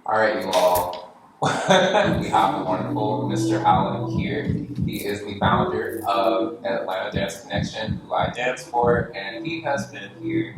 All right, you all. We have the wonderful Mr. Allen here. He is the founder of Atlanta Dance Connection, who I dance for, and he has been here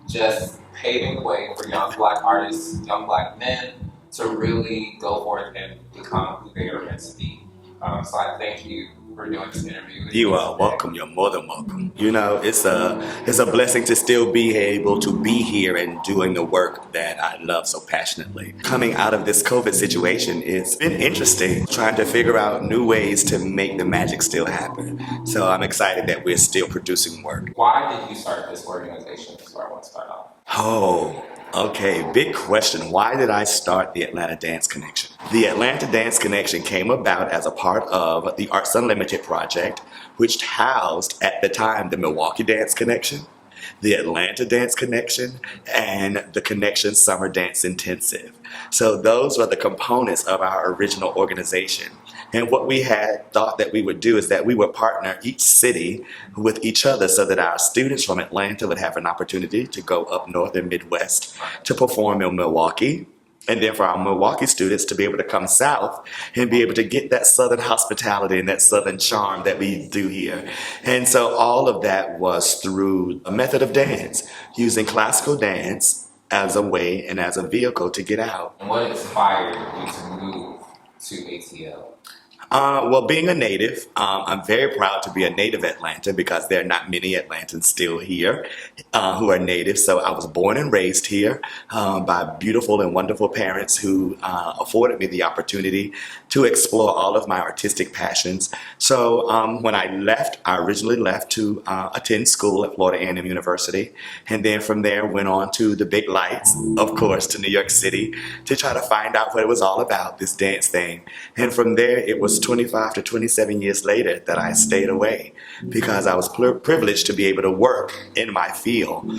just paving the way for young black artists, young black men to really go forth and become who they are meant to be. So I thank you for doing this interview. You are welcome. You're more than welcome. You know, it's a blessing to still be able to be here and doing the work that I love so passionately. Coming out of this COVID situation, it's been interesting trying to figure out new ways to make the magic still happen. So I'm excited that we're still producing work. Why did you start this organization? That's where I want to start off. Oh, okay. Big question. Why did I start the Atlanta Dance Connection? The Atlanta Dance Connection came about as a part of the Arts Unlimited project, which housed at the time the Milwaukee Dance Connection, the Atlanta Dance Connection, and the Connection Summer Dance Intensive. So those were the components of our original organization. And what we had thought that we would do is that we would partner each city with each other so that our students from Atlanta would have an opportunity to go up north and Midwest to perform in Milwaukee. And then for our Milwaukee students to be able to come south and be able to get that southern hospitality and that southern charm that we do here. And so all of that was through a method of dance, using classical dance as a way and as a vehicle to get out. And what inspired you to move to ATL? Well, being a native, I'm very proud to be a native Atlanta because there are not many Atlantans still here who are native. So I was born and raised here by beautiful and wonderful parents who afforded me the opportunity to explore all of my artistic passions. So when I left, I originally left to attend school at Florida A&M University. And then from there went on to the big lights, of course, to New York City to try to find out what it was all about, this dance thing. And from there, it was 25 to 27 years later that I stayed away because I was privileged to be able to work in my field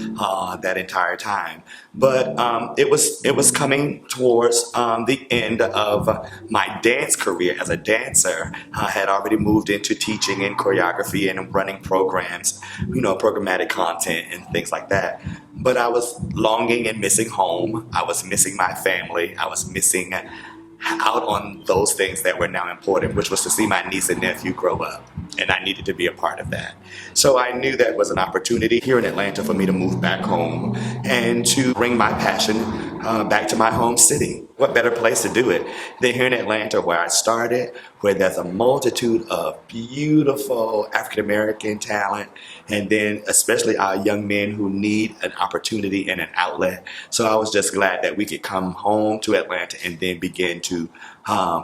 that entire time. But it was coming towards the end of my dance career as a dancer. I had already moved into teaching and choreography and running programs, programmatic content and things like that. But I was longing and missing home. I was missing my family. I was missing out on those things that were now important, which was to see my niece and nephew grow up. And I needed to be a part of that. So I knew that was an opportunity here in Atlanta for me to move back home and to bring my passion back to my home city. What better place to do it than here in Atlanta, where I started, where there's a multitude of beautiful African-American talent, and then especially our young men who need an opportunity and an outlet. So I was just glad that we could come home to Atlanta and then begin to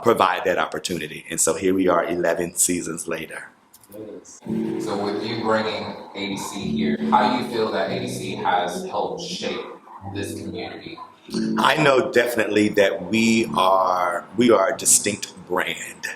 provide that opportunity. And so here we are 11 seasons later. So with you bringing ADC here, how do you feel that ADC has helped shape this community? I know definitely that we are a distinct brand.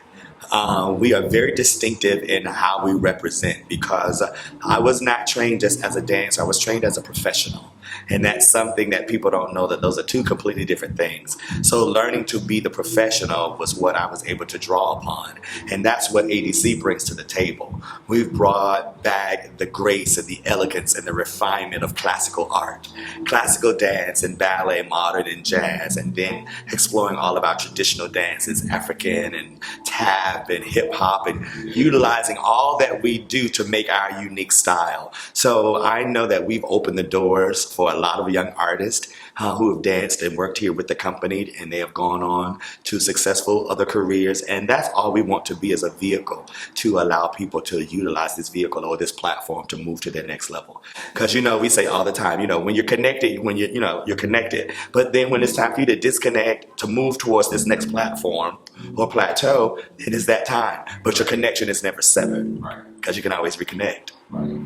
We are very distinctive in how we represent because I was not trained just as a dancer, I was trained as a professional. And that's something that people don't know, that those are two completely different things. So learning to be the professional was what I was able to draw upon. And that's what ADC brings to the table. We've brought back the grace and the elegance and the refinement of classical art, classical dance and ballet, modern and jazz, and then exploring all of our traditional dances, African and tap and hip hop, and utilizing all that we do to make our unique style. So I know that we've opened the doors for a lot of young artists who have danced and worked here with the company, and they have gone on to successful other careers. And that's all we want to be, as a vehicle to allow people to utilize this vehicle or this platform to move to their next level. Because we say all the time, when you're connected, you're connected. But then when it's time for you to disconnect, to move towards this next platform or plateau, it is that time. But your connection is never severed, because you can always reconnect. Right.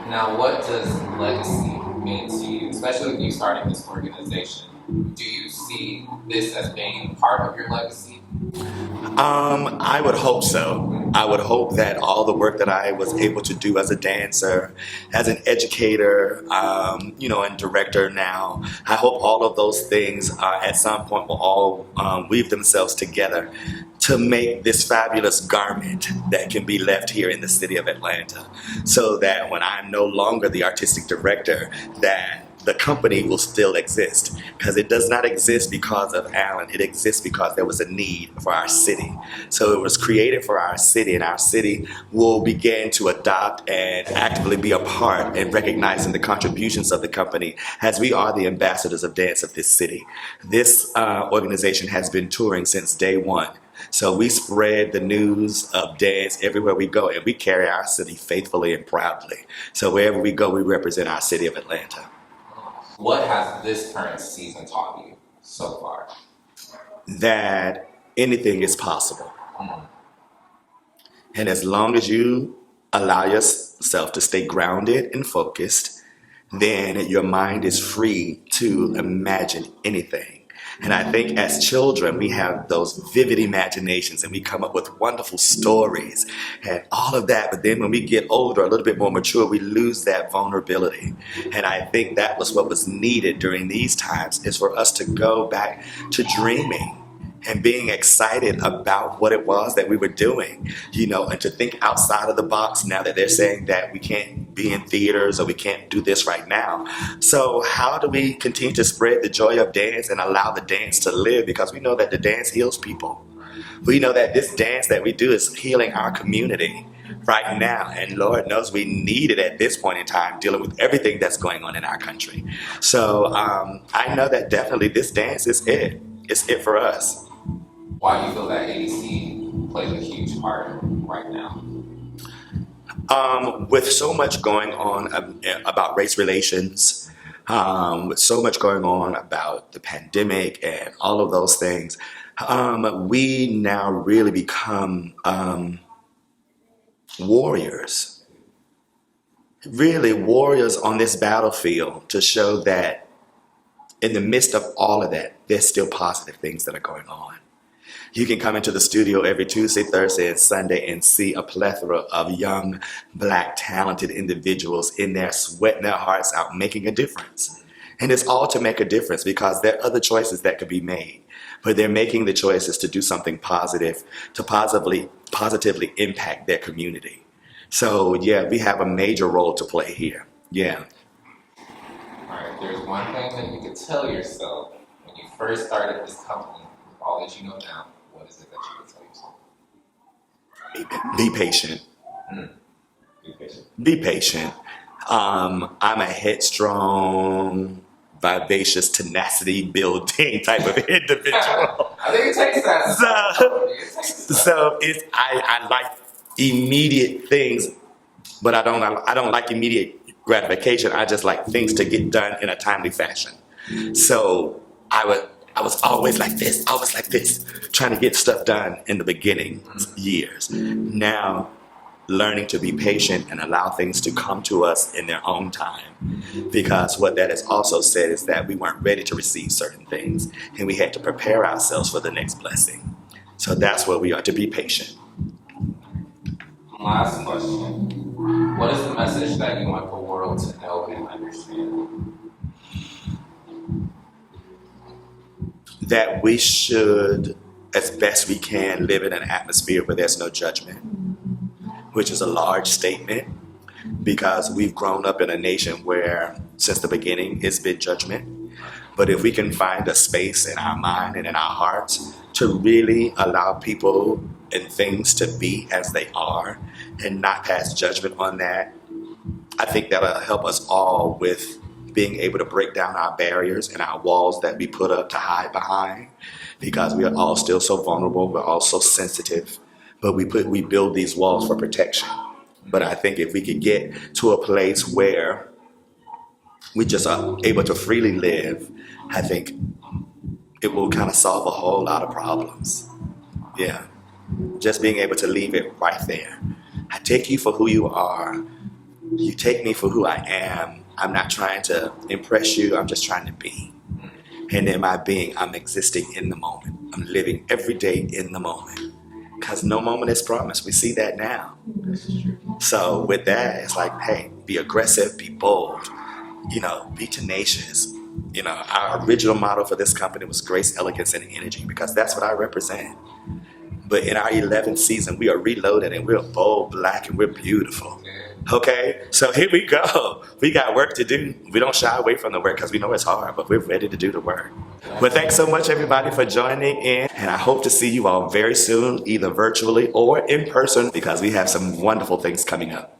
Now, what does legacy mean to you, especially with you starting this organization? Do you see this as being part of your legacy? I would hope so. I would hope that all the work that I was able to do as a dancer, as an educator, and director now, I hope all of those things at some point will all weave themselves together to make this fabulous garment that can be left here in the city of Atlanta, so that when I'm no longer the artistic director, that the company will still exist, because it does not exist because of Allen. It exists because there was a need for our city. So it was created for our city, and our city will begin to adopt and actively be a part in recognizing the contributions of the company, as we are the ambassadors of dance of this city. This organization has been touring since day one. So we spread the news of dance everywhere we go, and we carry our city faithfully and proudly. So wherever we go, we represent our city of Atlanta. What has this current season taught you so far? That anything is possible. Mm. And as long as you allow yourself to stay grounded and focused, then your mind is free to imagine anything. And I think as children, we have those vivid imaginations and we come up with wonderful stories and all of that. But then when we get older, a little bit more mature, we lose that vulnerability. And I think that was what was needed during these times, is for us to go back to dreaming and being excited about what it was that we were doing, and to think outside of the box now that they're saying that we can't be in theaters or we can't do this right now. So how do we continue to spread the joy of dance and allow the dance to live? Because we know that the dance heals people. We know that this dance that we do is healing our community right now. And Lord knows we need it at this point in time, dealing with everything that's going on in our country. So I know that definitely this dance is it. It's it for us. Why do you feel that ADC plays a huge part right now? With so much going on about race relations, with so much going on about the pandemic and all of those things, we now really become warriors. Really warriors on this battlefield, to show that in the midst of all of that, there's still positive things that are going on. You can come into the studio every Tuesday, Thursday, and Sunday and see a plethora of young, Black, talented individuals in there sweating their hearts out, making a difference. And it's all to make a difference, because there are other choices that could be made. But they're making the choices to do something positive, to positively impact their community. So, yeah, we have a major role to play here. Yeah. All right, there's one thing that you could tell yourself when you first started this company, with all that you know now. What is it that you would tell yourself? Be patient. Be patient. Be patient. I'm a headstrong, vivacious, tenacity building type of individual. I think it takes that. So I like immediate things, but I don't like immediate gratification. I just like things to get done in a timely fashion. So I was always like this, trying to get stuff done in the beginning years. Now, learning to be patient and allow things to come to us in their own time. Because what that has also said is that we weren't ready to receive certain things, and we had to prepare ourselves for the next blessing. So that's where we are, to be patient. Last question. What is the message that you want the world to know and understand? That we should, as best we can, live in an atmosphere where there's no judgment, which is a large statement, because we've grown up in a nation where, since the beginning, it's been judgment. But if we can find a space in our mind and in our hearts to really allow people and things to be as they are and not pass judgment on that, I think that'll help us all with being able to break down our barriers and our walls that we put up to hide behind, because we are all still so vulnerable, we're all so sensitive, but we build these walls for protection. But I think if we could get to a place where we just are able to freely live, I think it will kind of solve a whole lot of problems. Yeah, just being able to leave it right there. I take you for who you are. You take me for who I am. I'm not trying to impress you. I'm just trying to be. And in my being, I'm existing in the moment. I'm living every day in the moment. Because no moment is promised. We see that now. So with that, it's like, hey, be aggressive, be bold, be tenacious. Our original motto for this company was grace, elegance, and energy, because that's what I represent. But in our 11th season, we are reloaded and we're bold, black, and we're beautiful. Yeah. Okay, so here we go. We got work to do. We don't shy away from the work because we know it's hard, but we're ready to do the work. Well, thanks so much, everybody, for joining in. And I hope to see you all very soon, either virtually or in person, because we have some wonderful things coming up.